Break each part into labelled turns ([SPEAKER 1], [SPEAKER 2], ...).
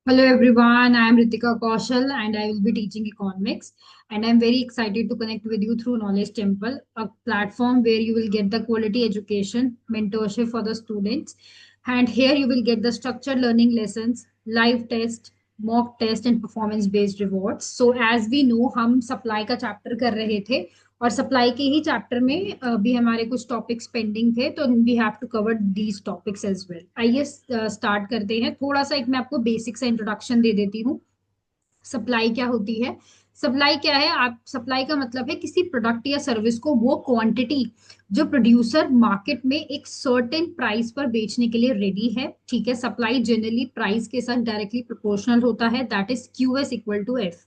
[SPEAKER 1] Hello everyone, I am Ritika Kaushal and I will be teaching economics. And I'm very excited to connect with you through Knowledge Temple, a platform where you will get the quality education, mentorship for the students. And here you will get the structured learning lessons, live test, mock test and performance based rewards. So as we know, हम supply का chapter कर रहे थे और supply के ही chapter में भी हमारे कुछ टॉपिक्स पेंडिंग थे, तो we have to cover these topics as well. आइए स्टार्ट करते हैं। थोड़ा सा एक मैं आपको बेसिक सा इंट्रोडक्शन दे देती हूँ। सप्लाई क्या होती है? सप्लाई क्या है? आप सप्लाई का मतलब है किसी प्रोडक्ट या सर्विस को वो क्वांटिटी जो प्रोड्यूसर मार्केट में एक सर्टेन प्राइस पर बेचने के लिए रेडी है। ठीक है, सप्लाई जनरली प्राइस के साथ डायरेक्टली प्रोपोर्शनल होता है, that is Q S equal to F.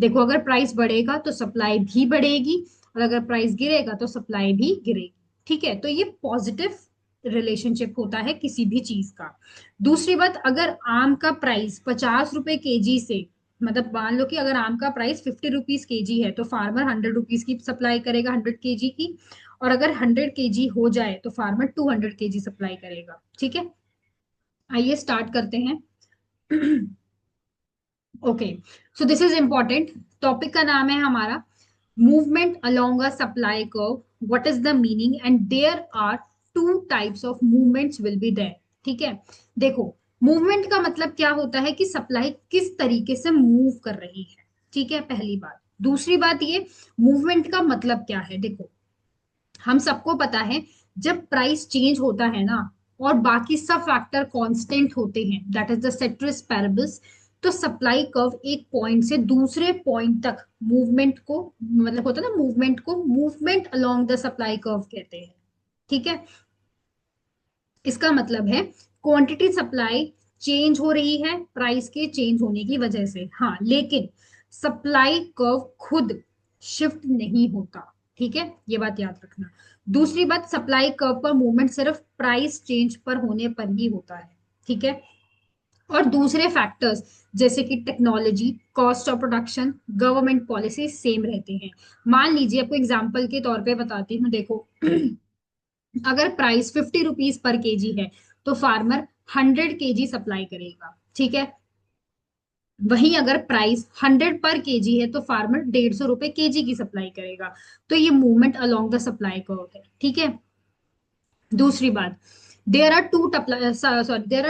[SPEAKER 1] देखो, अगर प्राइस बढ़ेगा तो सप्लाई भी बढ़ेगी और अगर प्राइस गिरेगा तो सप्लाई भी गिरेगी। ठीक है, तो ये पॉजिटिव रिलेशनशिप होता है किसी भी चीज का। दूसरी बात, अगर आम का प्राइस 50 रुपए केजी से, मतलब मान लो कि अगर आम का प्राइस 50 रुपीज केजी है तो फार्मर 100 रुपीज की सप्लाई करेगा 100 केजी की। और अगर 100 केजी हो जाए तो फार्मर 200 केजी सप्लाई करेगा। ठीक है, आइए स्टार्ट करते हैं। Okay, so this is important. Topic का नाम है हमारा movement along a supply curve, what is the meaning, and there are two types of movements will be there. ठीक है, देखो, मूवमेंट का मतलब क्या होता है कि सप्लाई किस तरीके से मूव कर रही है। ठीक है, पहली बात। दूसरी बात, ये मूवमेंट का मतलब क्या है? देखो, हम सबको पता है जब प्राइस चेंज होता है ना और बाकी सब फैक्टर कांस्टेंट होते हैं, दैट इज द सेट्रिस पैरेबल्स, तो सप्लाई कर्व एक पॉइंट से दूसरे पॉइंट तक मूवमेंट को, मतलब होता है ना मूवमेंट को, movement along the supply curve कहते हैं। ठीक है, इसका मतलब है क्वांटिटी सप्लाई चेंज हो रही है प्राइस के चेंज होने की वजह से, हाँ, लेकिन सप्लाई कर्व खुद शिफ्ट नहीं होता। ठीक है, ये बात याद रखना। दूसरी बात, सप्लाई कर्व पर मूवमेंट सिर्फ प्राइस चेंज पर होने पर ही होता है। ठीक है, और दूसरे फैक्टर्स जैसे कि technology, cost of production, government policy same रहते हैं। मान लीजिए, आपको एग्जांपल के तौर पे बताती हूँ। देखो, अगर प्राइस 50 रुपीज पर केजी है तो फार्मर 100 केजी सप्लाई करेगा। ठीक है, वहीं अगर प्राइस 100 पर केजी है तो फार्मर 150 रुपए केजी की सप्लाई करेगा। तो ये movement along the supply curve है। ठीक है, दूसरी बात, there are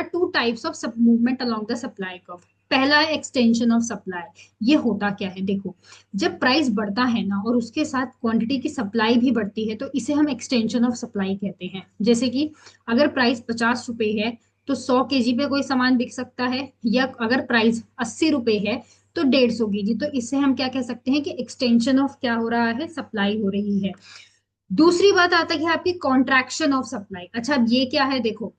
[SPEAKER 1] two types of movement along the supply curve. पहला है एक्सटेंशन ऑफ सप्लाई। ये होता क्या है? देखो, जब प्राइस बढ़ता है ना और उसके साथ क्वांटिटी की सप्लाई भी बढ़ती है तो इसे हम एक्सटेंशन ऑफ सप्लाई कहते हैं। जैसे कि अगर प्राइस 50 रुपए है तो 100 केजी पे कोई सामान बिक सकता है, या अगर प्राइस 80 रुपए है तो 150 केजी। तो इससे हम क्या कह सकते हैं कि एक्सटेंशन ऑफ क्या हो रहा है, सप्लाई हो रही है। दूसरी बात आता है आपकी कॉन्ट्रैक्शन ऑफ सप्लाई। अच्छा, अब ये क्या है? देखो,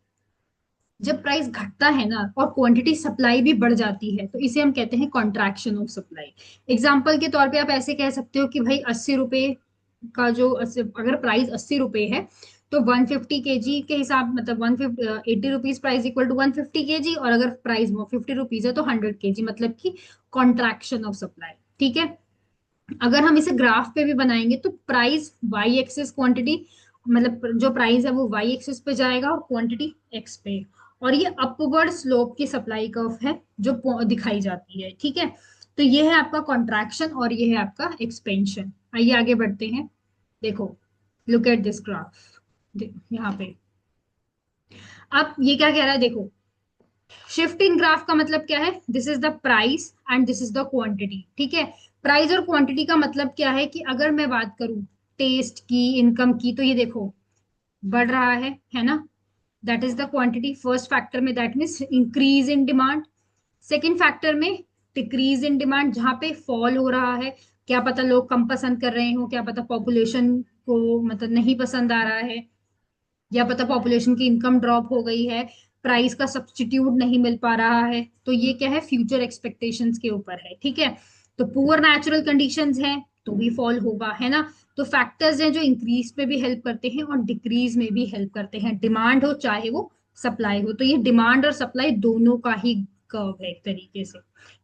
[SPEAKER 1] जब प्राइस घटता है ना और क्वांटिटी सप्लाई भी बढ़ जाती है तो इसे हम कहते हैं कॉन्ट्रैक्शन ऑफ सप्लाई। एग्जाम्पल के तौर पे आप ऐसे कह सकते हो कि भाई 80 रुपए का जो अगर प्राइस 80 रुपए है तो 150 केजी के हिसाब, मतलब 180 rupees price equal to 150 KG, और अगर प्राइस 50 रुपीज है तो 100 केजी, मतलब कि कॉन्ट्रैक्शन ऑफ सप्लाई। ठीक है, अगर हम इसे ग्राफ पे भी बनाएंगे तो प्राइस वाई एक्सिस क्वांटिटी, मतलब जो प्राइस है वो वाई एक्सिस पे जाएगा और क्वांटिटी एक्स पे। और ये अपवर्ड स्लोप की सप्लाई कर्व है जो दिखाई जाती है। ठीक है, तो ये है आपका कॉन्ट्रैक्शन और ये है आपका एक्सपेंशन। आइए आगे बढ़ते हैं। देखो, लुक एट दिस ग्राफ। यहाँ पे अब ये क्या कह रहा है? देखो, शिफ्ट इन ग्राफ का मतलब क्या है? This is the price and this is the quantity. ठीक है, प्राइस और क्वांटिटी का मतलब क्या है कि अगर मैं बात करूं टेस्ट की, इनकम की, तो ये देखो बढ़ रहा है ना? That is the quantity. First factor में that means increase in demand. Second factor में डिक्रीज इन डिमांड, जहां पे फॉल हो रहा है। क्या पता लोग कम पसंद कर रहे हो, क्या पता पॉपुलेशन को मतलब नहीं पसंद आ रहा है, या पता पॉपुलेशन की इनकम ड्रॉप हो गई है, प्राइस का सब्स्टिट्यूट नहीं मिल पा रहा है। तो ये क्या है? फ्यूचर एक्सपेक्टेशंस के ऊपर है। ठीक है, तो पुअर नेचुरल कंडीशंस है तो भी फॉल होगा, है ना? तो फैक्टर्स हैं जो इंक्रीज में भी हेल्प करते हैं और डिक्रीज में भी हेल्प करते हैं, डिमांड हो चाहे वो सप्लाई हो। तो ये डिमांड और सप्लाई दोनों का ही कर्व है एक तरीके से।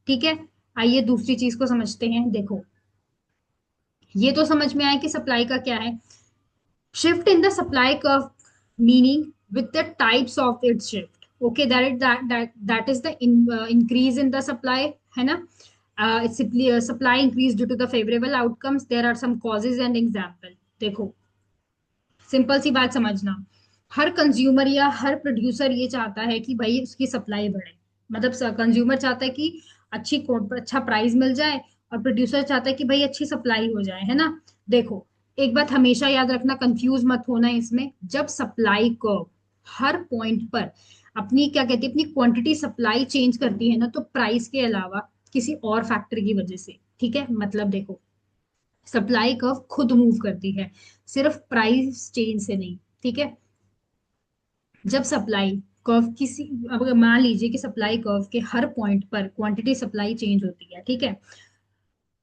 [SPEAKER 1] ठीक है, आइए दूसरी चीज को समझते हैं। देखो, ये तो समझ में आया कि सप्लाई का क्या है। Shift in the supply curve meaning with the types of its shift. Okay, that is the increase in the supply, है ना। Supply increase due to the favourable outcomes, there are some causes and example. देखो, simple सी बात समझना, हर consumer या हर producer ये चाहता है कि भाई उसकी सप्लाई बढ़े। मतलब कंज्यूमर चाहता है कि अच्छा प्राइस मिल जाए, और प्रोड्यूसर चाहता है कि भाई अच्छी सप्लाई हो जाए, है ना। देखो, एक बात हमेशा याद रखना, कंफ्यूज मत होना इसमें। जब सप्लाई कर्व हर पॉइंट पर अपनी क्या कहती है, अपनी क्वांटिटी सप्लाई चेंज करती है ना, तो प्राइस के अलावा किसी और फैक्टर की वजह से, ठीक है। मतलब देखो, सप्लाई कर्व खुद मूव करती है, सिर्फ प्राइस चेंज से नहीं, ठीक है। जब सप्लाई कर्व किसी, अब अगर मान लीजिए कि सप्लाई कर्व के हर पॉइंट पर क्वांटिटी सप्लाई चेंज होती है, ठीक है,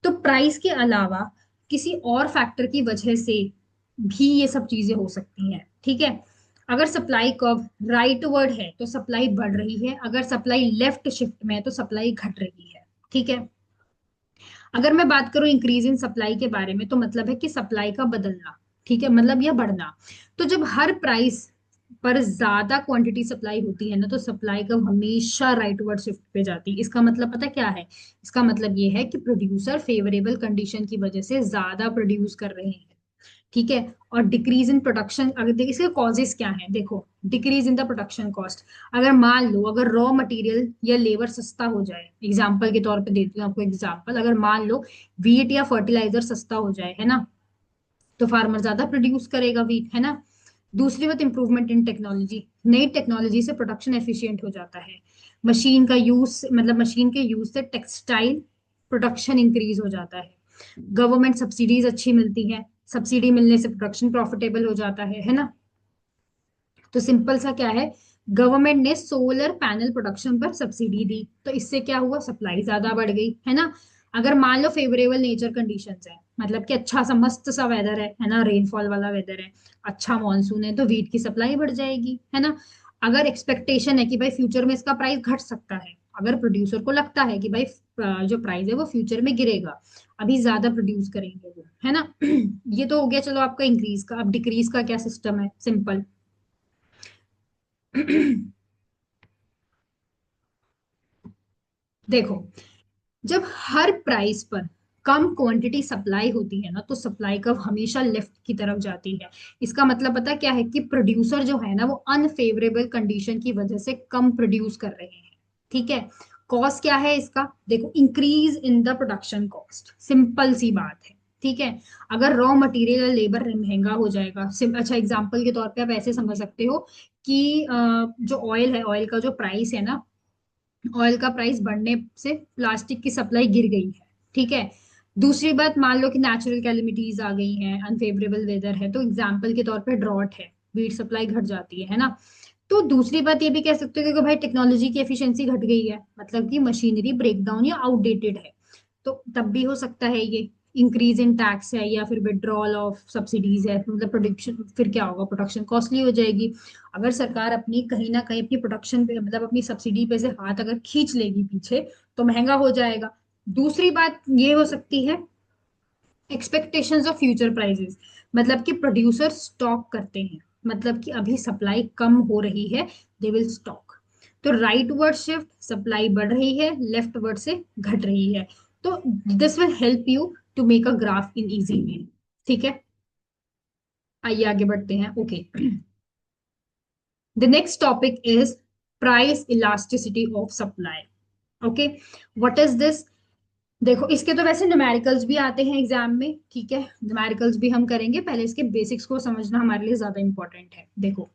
[SPEAKER 1] तो प्राइस के अलावा किसी और फैक्टर की वजह से भी ये सब चीजें हो सकती हैं, ठीक है। अगर सप्लाई कर्व राइट वर्ड है तो सप्लाई बढ़ रही है, अगर सप्लाई लेफ्ट शिफ्ट में है तो सप्लाई घट रही है, ठीक है। अगर मैं बात करूं इंक्रीज इन सप्लाई के बारे में, तो मतलब है कि सप्लाई का बदलना, ठीक है, मतलब यह बढ़ना। तो जब हर प्राइस पर ज्यादा क्वांटिटी सप्लाई होती है ना, तो सप्लाई का हमेशा राइटवर्ड शिफ्ट पे जाती है। इसका मतलब पता क्या है? इसका मतलब ये है कि प्रोड्यूसर फेवरेबल कंडीशन की वजह से ज्यादा प्रोड्यूस कर रहे हैं, ठीक है। और डिक्रीज इन प्रोडक्शन, अगर इसके कॉजेस क्या हैं, देखो, decrease in the production cost. अगर मान लो, अगर रॉ मटेरियल या लेबर सस्ता हो जाए, एग्जांपल के तौर पे देती हूँ आपको एग्जांपल, अगर मान लो वीट या फर्टिलाइजर सस्ता हो जाए, है ना, तो फार्मर ज्यादा प्रोड्यूस करेगा वीट, है ना। दूसरी बात, इंप्रूवमेंट इन टेक्नोलॉजी, नई टेक्नोलॉजी से प्रोडक्शन एफिशिएंट हो जाता है। मशीन का यूज, मतलब मशीन के यूज से टेक्सटाइल प्रोडक्शन इंक्रीज हो जाता है। गवर्नमेंट सब्सिडीज अच्छी मिलती है, सब्सिडी मिलने से प्रोडक्शन प्रॉफिटेबल हो जाता है ना। तो सिंपल सा क्या है, गवर्नमेंट ने सोलर पैनल प्रोडक्शन पर सब्सिडी दी, तो इससे क्या हुआ, सप्लाई ज्यादा बढ़ गई, है ना। अगर मान लो फेवरेबल नेचर कंडीशंस है, मतलब कि अच्छा सा मस्त सा वेदर है ना, रेनफॉल वाला वेदर है, अच्छा मॉनसून है, तो वीट की सप्लाई बढ़ जाएगी, है ना। अगर एक्सपेक्टेशन है कि भाई फ्यूचर में इसका प्राइस घट सकता है, अगर प्रोड्यूसर को लगता है कि भाई जो प्राइस है वो फ्यूचर में गिरेगा, अभी ज्यादा प्रोड्यूस करेंगे वो, है ना। ये तो हो गया चलो आपका इंक्रीज का। अब डिक्रीज का क्या सिस्टम है, सिंपल। देखो, जब हर प्राइस पर कम क्वांटिटी सप्लाई होती है ना, तो सप्लाई कर्व हमेशा लेफ्ट की तरफ जाती है। इसका मतलब पता क्या है, कि प्रोड्यूसर जो है ना, वो अनफेवरेबल कंडीशन की वजह से कम प्रोड्यूस कर रहे हैं, ठीक है। कॉस्ट क्या है इसका, देखो, increase in the production cost, simple सी बात है, ठीक है। अगर रॉ मटेरियल या लेबर महंगा हो जाएगा, अच्छा एग्जांपल के तौर पे आप ऐसे समझ सकते हो कि जो ऑयल है, ऑयल का जो प्राइस है ना, ऑयल का प्राइस बढ़ने से प्लास्टिक की सप्लाई गिर गई है, ठीक है। दूसरी बात, मान लो कि नेचुरल कैलेमिटीज आ गई हैं, अनफेवरेबल वेदर है, तो एग्जाम्पल के तौर पे ड्रॉट है, वीट सप्लाई घट जाती है ना। तो दूसरी बात ये भी कह सकते हो कि भाई टेक्नोलॉजी की एफिशिएंसी घट गई है, मतलब कि मशीनरी ब्रेकडाउन या आउटडेटेड है, तो तब भी हो सकता है ये। इंक्रीज इन टैक्स है, या फिर विड्रॉल ऑफ सब्सिडीज है, मतलब प्रोडक्शन, फिर क्या होगा, प्रोडक्शन कॉस्टली हो जाएगी। अगर सरकार अपनी कहीं ना कहीं अपनी प्रोडक्शन पे, मतलब अपनी सब्सिडी पे से हाथ अगर खींच लेगी पीछे, तो महंगा हो जाएगा। दूसरी बात ये हो सकती है, एक्सपेक्टेशंस ऑफ फ्यूचर प्राइसेस, मतलब कि प्रोड्यूसर स्टॉक करते हैं, मतलब कि अभी सप्लाई कम हो रही है, दे विल स्टॉक। तो राइट वर्ड शिफ्ट, सप्लाई बढ़ रही है, लेफ्ट वर्ड से घट रही है। तो this will help you to make a graph in easy way, ठीक है। आइए आगे बढ़ते हैं। Okay, the next topic is price elasticity of supply. Okay, what is this? देखो, इसके तो वैसे न्यूमेरिकल्स भी आते हैं एग्जाम में, ठीक है, न्यूमेरिकल्स भी हम करेंगे, पहले इसके बेसिक्स को समझना हमारे लिए ज्यादा इंपॉर्टेंट है। देखो,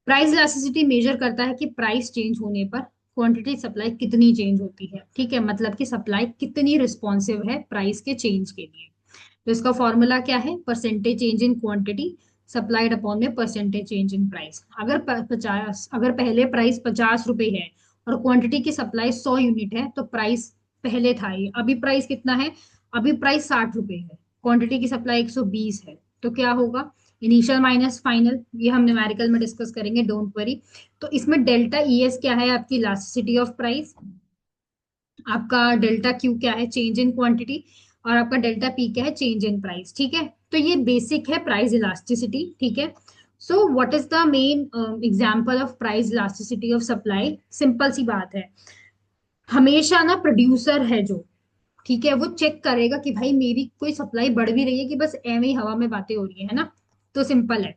[SPEAKER 1] प्राइस इलास्टिसिटी मेजर करता है कि प्राइस चेंज होने पर क्वांटिटी सप्लाई कितनी चेंज होती है, ठीक है, मतलब कि सप्लाई कितनी रिस्पॉन्सिव है प्राइस के चेंज के लिए। तो इसका फॉर्मूला क्या है, percentage change in quantity supplied upon में परसेंटेज चेंज इन प्राइस। अगर 50, अगर पहले प्राइस 50 रुपए है और क्वांटिटी की सप्लाई 100 यूनिट है, तो प्राइस पहले था ये, अभी प्राइस कितना है, अभी प्राइस 60 रुपए है, क्वांटिटी की सप्लाई 120 है, तो क्या होगा, इनिशियल माइनस फाइनल, ये हम न्यूमेरिकल में डिस्कस करेंगे, डोंट वरी। तो इसमें डेल्टा ईएस क्या है, आपकी इलास्टिसिटी ऑफ प्राइस, आपका डेल्टा क्यू क्या है, चेंज इन क्वांटिटी, और आपका डेल्टा पी क्या है, चेंज इन प्राइस, ठीक है। तो ये बेसिक है प्राइस इलास्टिसिटी, ठीक है। So what is the main example of price elasticity of supply? Simple सी बात है, हमेशा ना प्रोड्यूसर है जो, ठीक है, वो चेक करेगा कि भाई मेरी कोई सप्लाई बढ़ भी रही है कि बस एवं ही हवा में बातें हो रही है ना। तो सिंपल है,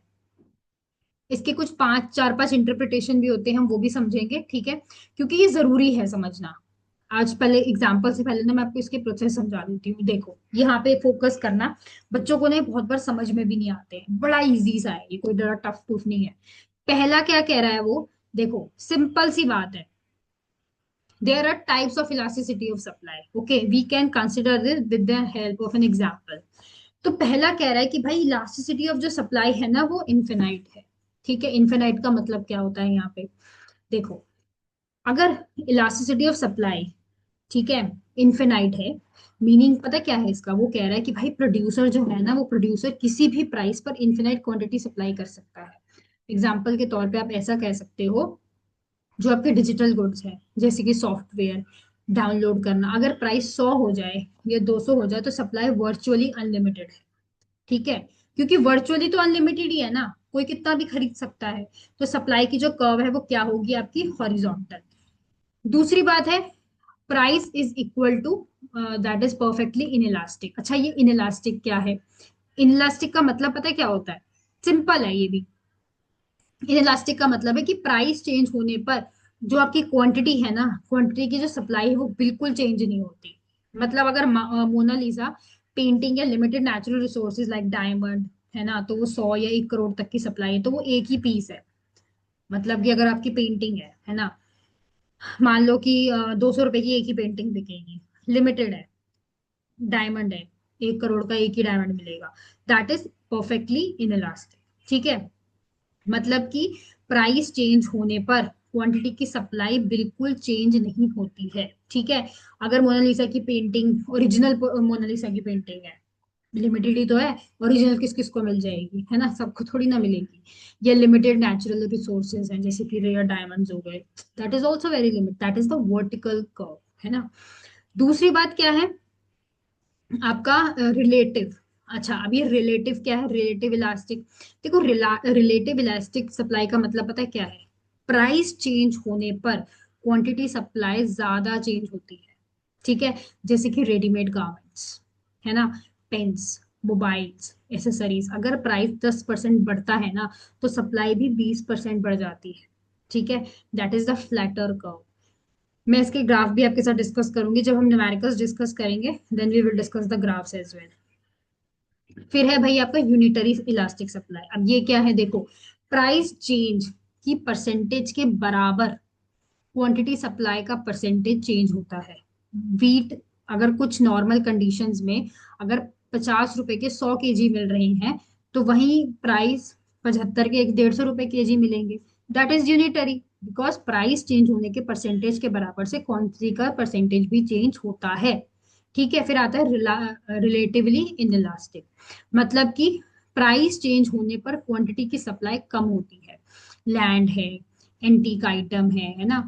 [SPEAKER 1] इसके कुछ पांच चार पांच इंटरप्रिटेशन भी होते हैं, हम वो भी समझेंगे, ठीक है, क्योंकि ये जरूरी है समझना। आज पहले एग्जाम्पल से पहले ना मैं आपको इसके प्रोसेस समझा देती हूँ। देखो यहाँ पे फोकस करना, बच्चों को ना ये बहुत बार समझ में भी नहीं आते हैं, बड़ा इजी सा है ये, कोई बड़ा टफ टूफ नहीं है। पहला क्या कह रहा है वो, देखो सिंपल सी बात है, there are types of elasticity of supply, okay, we can consider this with the help of an example। तो पहला कह रहा है कि भाई इलास्टिसिटी ऑफ जो सप्लाई है ना वो इन्फिनाइट है। ठीक है, इन्फिनाइट का मतलब क्या होता है यहाँ पे, देखो, अगर इलास्टिसिटी ऑफ सप्लाई, ठीक है, इन्फिनाइट है, मीनिंग पता क्या है इसका, वो कह रहा है कि भाई प्रोड्यूसर जो है ना, वो प्रोड्यूसर किसी भी प्राइस पर इन्फिनाइट क्वांटिटी सप्लाई कर सकता है। एग्जाम्पल के तौर पे आप ऐसा कह सकते हो, जो आपके डिजिटल गुड्स है जैसे कि सॉफ्टवेयर डाउनलोड करना, अगर प्राइस 100 हो जाए या 200 हो जाए तो सप्लाई वर्चुअली अनलिमिटेड है। ठीक है, क्योंकि वर्चुअली तो अनलिमिटेड ही है ना, कोई कितना भी खरीद सकता है। तो सप्लाई की जो कर्व है वो क्या होगी आपकी, हॉरिजॉन्टल। दूसरी बात है, price is equal to, that is perfectly inelastic. अच्छा, ये इनइलास्टिक क्या है? इनइलास्टिक का मतलब पता है क्या होता है? सिंपल है ये भी। इनइलास्टिक का मतलब है कि प्राइस चेंज होने पर जो आपकी क्वांटिटी है ना, क्वांटिटी की जो सप्लाई है वो बिल्कुल चेंज नहीं होती। मतलब अगर मोनालिसा पेंटिंग या limited natural resources like diamond है ना, तो वो 100 या 1 करोड़ तक की सप्लाई है, तो वो एक ही पीस है। मतलब कि अगर आपकी पेंटिंग है ना, मान लो कि 200 रुपए की एक ही पेंटिंग बिकेगी, लिमिटेड है, डायमंड है, 1 करोड़ का एक ही डायमंड मिलेगा, दैट इज परफेक्टली इनइलास्टिक। ठीक है, मतलब कि प्राइस चेंज होने पर क्वांटिटी की सप्लाई बिल्कुल चेंज नहीं होती है। ठीक है, अगर मोनालिसा की पेंटिंग, ओरिजिनल मोनालिसा की पेंटिंग है, लिमिटेड ही तो है, ओरिजिनल किस किस को मिल जाएगी, है ना, सबको थोड़ी ना मिलेगी। ये लिमिटेड नेचुरल रिसोर्सेज हैं जैसे कि रेयर डायमंड्स हो गए, that is also very limit, that is the vertical curve, है ना। दूसरी बात क्या है आपका, रिलेटिव। अच्छा, अब ये रिलेटिव क्या है, रिलेटिव इलास्टिक। देखो रिलेटिव इलास्टिक सप्लाई का मतलब पता है क्या है, प्राइस चेंज होने पर क्वांटिटी सप्लाई ज्यादा चेंज होती है। ठीक है, जैसे कि रेडीमेड गारमेंट्स, है ना, पेन्स, मोबाइल्स, एसेसरीज, अगर प्राइस 10% बढ़ता है ना, तो सप्लाई भी 20% बढ़ जाती है। ठीक है, that is the flatter curve. मैं इसके ग्राफ भी आपके साथ डिस्कस करूंगी जब हम न्यूमेरिकल्स डिस्कस करेंगे, then we will discuss the graphs as well. फिर है भाई आपका यूनिटरी इलास्टिक सप्लाई। अब ये क्या है, देखो, प्राइस चेंज की परसेंटेज के बराबर क्वांटिटी सप्लाई का परसेंटेज चेंज होता है। वीट, अगर कुछ नॉर्मल कंडीशंस में अगर 50 रुपए के 100 केजी मिल रहे हैं, तो वहीं प्राइस 75 के 150 रुपए केजी मिलेंगे। That is unitary, because price change होने के परसेंटेज के बराबर से क्वांटिटी का परसेंटेज भी चेंज होता है। ठीक है, फिर आता है रिलेटिवली इनइलास्टिक, मतलब कि प्राइस चेंज होने पर क्वांटिटी की सप्लाई कम होती है। लैंड है, एंटीक आइटम है ना,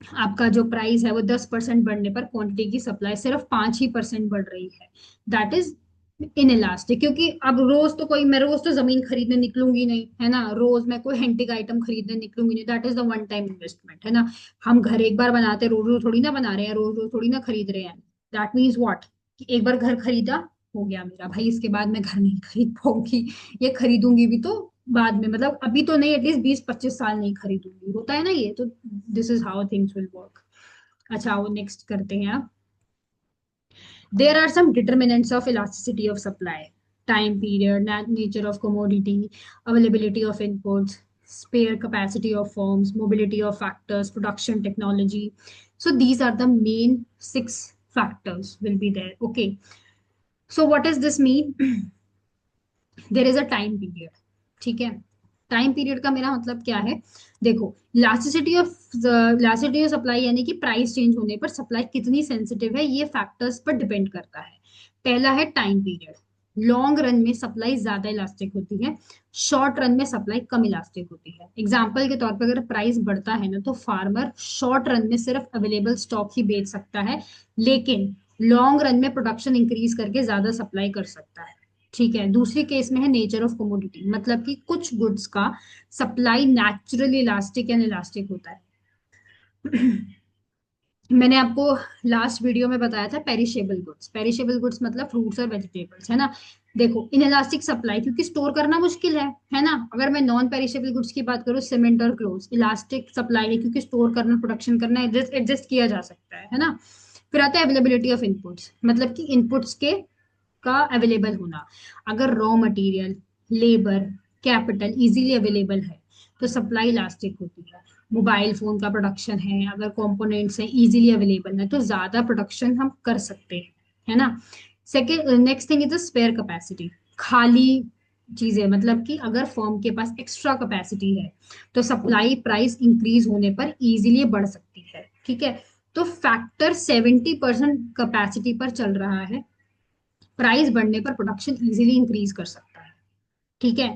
[SPEAKER 1] आपका जो प्राइस है वो 10% बढ़ने पर क्वांटिटी की सप्लाई सिर्फ 5% बढ़ रही है, दैट इज इनइलास्टिक। क्योंकि अब रोज तो कोई, मैं रोज तो जमीन खरीदने निकलूंगी नहीं, है ना, रोज मैं कोई हेंटिक आइटम खरीदने निकलूंगी नहीं, that is the one time investment, है ना। हम घर एक बार बनाते, रोज रोज थोड़ी ना बना रहे हैं, रोज रोज थोड़ी ना खरीद रहे हैं। दैट मीन्स व्हाट, कि एक बार घर खरीदा, हो गया मेरा भाई, इसके बाद मैं घर नहीं खरीद पाऊंगी, ये खरीदूंगी भी तो बाद में, मतलब अभी तो नहीं, एटलीस्ट 20-25 साल नहीं खरीदूंगी, होता है ना ये तो। This is how things will work. अच्छा, वो नेक्स्ट करते हैं आप। There are some determinants of elasticity of supply: time period, nature of commodity, availability of inputs, spare capacity of firms, mobility of factors, production technology. So these are the main 6 factors will be there. Okay. So what does this mean? There is a time period. ठीक है, time period का मेरा मतलब क्या है, देखो, elasticity of supply यानी कि प्राइस चेंज होने पर सप्लाई कितनी सेंसिटिव है, ये फैक्टर्स पर डिपेंड करता है। पहला है टाइम पीरियड, लॉन्ग रन में सप्लाई ज्यादा इलास्टिक होती है, शॉर्ट रन में सप्लाई कम इलास्टिक होती है। एग्जाम्पल के तौर पर अगर प्राइस बढ़ता है ना, तो फार्मर शॉर्ट रन में सिर्फ अवेलेबल स्टॉक ही बेच सकता है, लेकिन लॉन्ग रन में प्रोडक्शन इंक्रीज करके ज्यादा सप्लाई कर सकता है। ठीक है, दूसरी केस में है नेचर ऑफ कमोडिटी, मतलब कि कुछ गुड्स का supply naturally elastic and elastic होता है। मैंने आपको लास्ट वीडियो में बताया था पेरिशेबल गुड्स, पेरिशेबल गुड्स मतलब फ्रूट्स और वेजिटेबल्स, है ना। देखो इनएलास्टिक सप्लाई क्योंकि स्टोर करना मुश्किल है ना। अगर मैं नॉन पेरिशेबल गुड्स की बात करूँ, सीमेंट और क्लोथ्स, इलास्टिक सप्लाई है क्योंकि स्टोर करना, प्रोडक्शन करना, एडजस्ट एडजस्ट किया जा सकता है ना। फिर आता है अवेलेबिलिटी ऑफ इनपुट्स, मतलब कि इनपुट्स के का अवेलेबल होना। अगर raw material, labour, capital easily available है तो सप्लाई इलास्टिक होती है। मोबाइल फोन का प्रोडक्शन है, अगर कंपोनेंट्स हैं इजीली अवेलेबल है तो ज्यादा प्रोडक्शन हम कर सकते हैं, है ना। Second, next thing is the spare capacity, खाली चीजें, मतलब कि अगर फर्म के पास एक्स्ट्रा कैपेसिटी है तो सप्लाई प्राइस इंक्रीज होने पर इजीली बढ़ सकती है, ठीक है। तो फैक्टर 70% कैपेसिटी पर चल रहा है, प्राइस बढ़ने पर प्रोडक्शन इजीली इंक्रीज कर सकता है, ठीक है।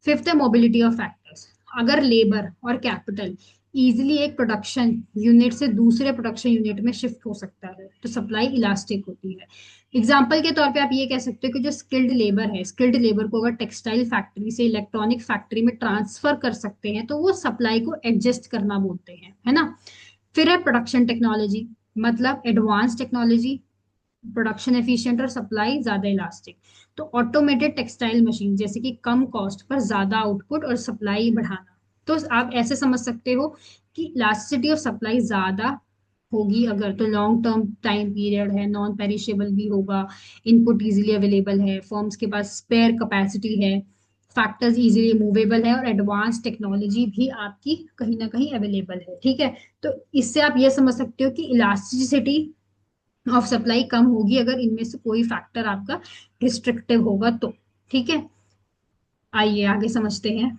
[SPEAKER 1] फिफ्थ है मोबिलिटी ऑफ फैक्टर्स, अगर लेबर और कैपिटल इजीली एक प्रोडक्शन यूनिट से दूसरे प्रोडक्शन यूनिट में शिफ्ट हो सकता है तो सप्लाई इलास्टिक होती है। एग्जाम्पल के तौर पे आप ये कह सकते हो कि जो स्किल्ड लेबर है, स्किल्ड लेबर को अगर टेक्सटाइल फैक्ट्री से इलेक्ट्रॉनिक फैक्ट्री में ट्रांसफर कर सकते हैं तो वो सप्लाई को एडजस्ट करना बोलते हैं, है ना। फिर है प्रोडक्शन टेक्नोलॉजी, मतलब एडवांस टेक्नोलॉजी, प्रोडक्शन एफिशिएंट और सप्लाई ज्यादा इलास्टिक। तो ऑटोमेटेड टेक्सटाइल मशीन जैसे कि कम कॉस्ट पर ज्यादा आउटपुट और सप्लाई बढ़ाना। तो आप ऐसे समझ सकते हो कि इलास्टिसिटी ऑफ सप्लाई ज्यादा होगी अगर तो लॉन्ग टर्म टाइम पीरियड है, नॉन पेरिशेबल भी होगा, इनपुट इजीली अवेलेबल है, फर्म्स के पास स्पेयर कैपेसिटी है, फैक्टर्स इजीली मूवेबल है और एडवांस टेक्नोलॉजी भी आपकी कहीं ना कहीं अवेलेबल है, ठीक है। तो इससे आप ये समझ सकते हो कि इलास्टिसिटी ऑफ सप्लाई कम होगी अगर इनमें से कोई फैक्टर आपका रिस्ट्रिक्टिव होगा तो, ठीक है। आइए आगे समझते हैं।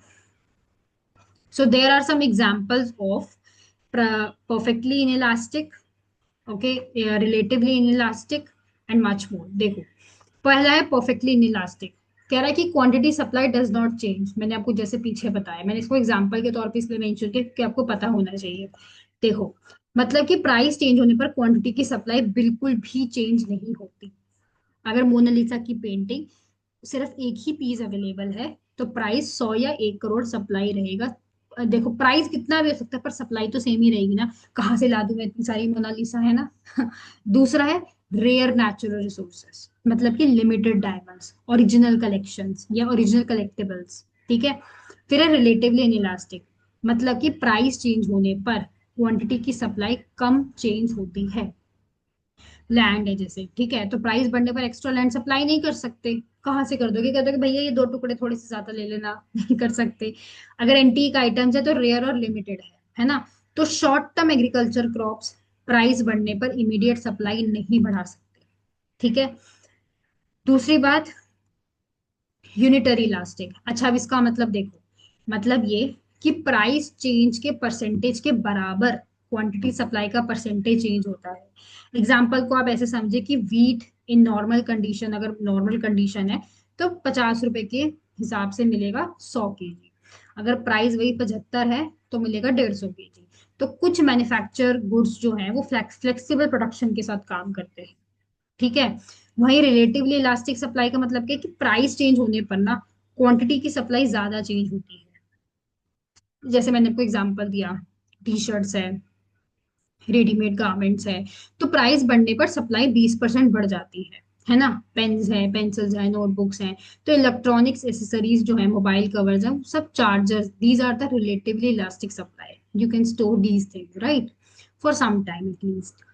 [SPEAKER 1] So there are some examples of perfectly inelastic, okay, relatively inelastic and much more. देखो पहला है परफेक्टली इनइलास्टिक, कह रहा है कि quantity supply does not change. मैंने आपको जैसे पीछे बताया, मैंने इसको एग्जांपल के तौर पे इसलिए मेंशन किया कि आपको पता होना चाहिए। देखो मतलब कि प्राइस चेंज होने पर क्वांटिटी की सप्लाई बिल्कुल भी चेंज नहीं होती। अगर मोनालिसा की पेंटिंग सिर्फ एक ही पीस अवेलेबल है तो प्राइस 100 या 1 करोड़ सप्लाई रहेगा। देखो प्राइस कितना भी हो सकता है पर सप्लाई तो सेम ही रहेगी ना, कहाँ से ला दूं मैं इतनी सारी मोनालिसा, है ना। दूसरा है रेयर नेचुरल रिसोर्सेस, मतलब कि लिमिटेड डायमंड्स, ओरिजिनल कलेक्शंस या ओरिजिनल कलेक्टिबल्स, ठीक है। फिर है रिलेटिवली इनइलास्टिक, मतलब कि प्राइस चेंज होने पर क्वांटिटी की सप्लाई कम चेंज होती है। लैंड है जैसे, ठीक है, तो प्राइस बढ़ने पर एक्स्ट्रा लैंड सप्लाई नहीं कर सकते, कहाँ से कर दोगे, कहते हो कि भैया ये 2 टुकड़े थोड़े से ज्यादा ले लेना, नहीं कर सकते। अगर एंटीक आइटम्स है तो रेयर और लिमिटेड है ना। तो short term agriculture crops price बढ़ने पर इमीडिएट सप्लाई नहीं बढ़ा सकते, ठीक है। दूसरी बात यूनिटरी इलास्टिक, अच्छा अब इसका मतलब देखो, मतलब ये कि प्राइस चेंज के परसेंटेज के बराबर क्वांटिटी सप्लाई का परसेंटेज चेंज होता है। एग्जाम्पल को आप ऐसे समझे कि वीट इन नॉर्मल कंडीशन, अगर नॉर्मल कंडीशन है तो 50 रुपए के हिसाब से मिलेगा 100 केजी, अगर प्राइस वही 75 है तो मिलेगा 150 केजी। तो कुछ मैन्युफैक्चर गुड्स जो है वो फ्लेक्सिबल प्रोडक्शन के साथ काम करते हैं, ठीक है। वहीं रिलेटिवली इलास्टिक सप्लाई का मतलब क्या है कि प्राइस चेंज होने पर ना क्वांटिटी की सप्लाई ज्यादा चेंज होती है। जैसे मैंने आपको एग्जांपल दिया, टी शर्ट्स है, रेडीमेड गारमेंट्स है, तो प्राइस बढ़ने पर सप्लाई 20% बढ़ जाती है ना। पेन्स है, पेंसिल्स है, नोटबुक्स हैं, तो इलेक्ट्रॉनिक्स एसेसरीज जो है, मोबाइल कवर्स हैं, सब chargers, these are the relatively elastic supply, you can store these things right for some time at least.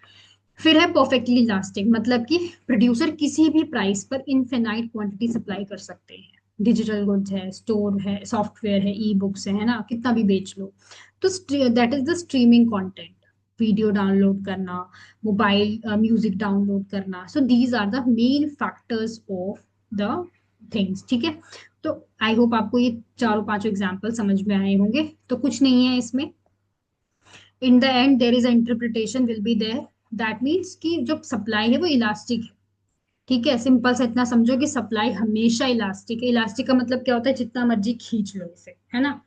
[SPEAKER 1] फिर है परफेक्टली इलास्टिक, मतलब कि प्रोड्यूसर किसी भी प्राइस पर इनफिनाइट क्वांटिटी सप्लाई कर सकते हैं। डिजिटल गुड्स है, स्टोर है, सॉफ्टवेयर है, ई बुक्स है ना, कितना भी बेच लो। तो that is the streaming content, video download करना, मोबाइल म्यूजिक डाउनलोड करना, so these are the main factors of the things, ठीक है। तो आई होप आपको ये चारों पांचों एग्जाम्पल समझ में आए होंगे। तो कुछ नहीं है इसमें, in the end there is interpretation will be there, that means कि जो सप्लाई है वो इलास्टिक है, ठीक है। सिंपल से इतना समझो कि सप्लाई हमेशा इलास्टिक है। इलास्टिक का मतलब क्या होता है, जितना मर्जी खींच लो इसे, है ना,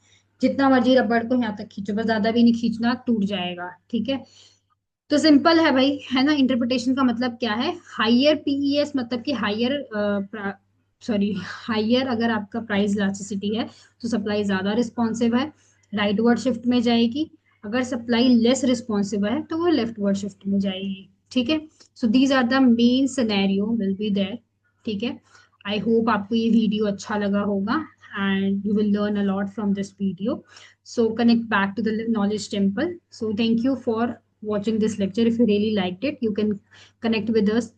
[SPEAKER 1] जितना मर्जी रबड़ को यहाँ तक खींचो, बस ज्यादा भी नहीं खींचना, टूट जाएगा, ठीक है। तो सिंपल है भाई, है ना। इंटरप्रिटेशन का मतलब क्या है, हायर पीईएस मतलब कि हायर सॉरी हायर अगर आपका प्राइस इलास्टिसिटी है तो सप्लाई ज्यादा रिस्पॉन्सिव है, राइट वर्ड शिफ्ट में जाएगी। अगर सप्लाई लेस रिस्पॉन्सिव है तो वो लेफ्ट वर्ड शिफ्ट में जाएगी। ठीक है, so these are the main scenario will be there. ठीक है, आई होप आपको ये वीडियो अच्छा लगा होगा and you will learn a lot from this video. So connect back to the knowledge temple. So thank you for watching this lecture. If you really liked it, you can connect with us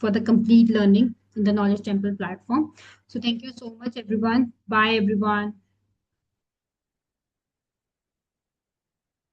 [SPEAKER 1] for the complete learning in the knowledge temple platform. So thank you so much everyone. Bye everyone.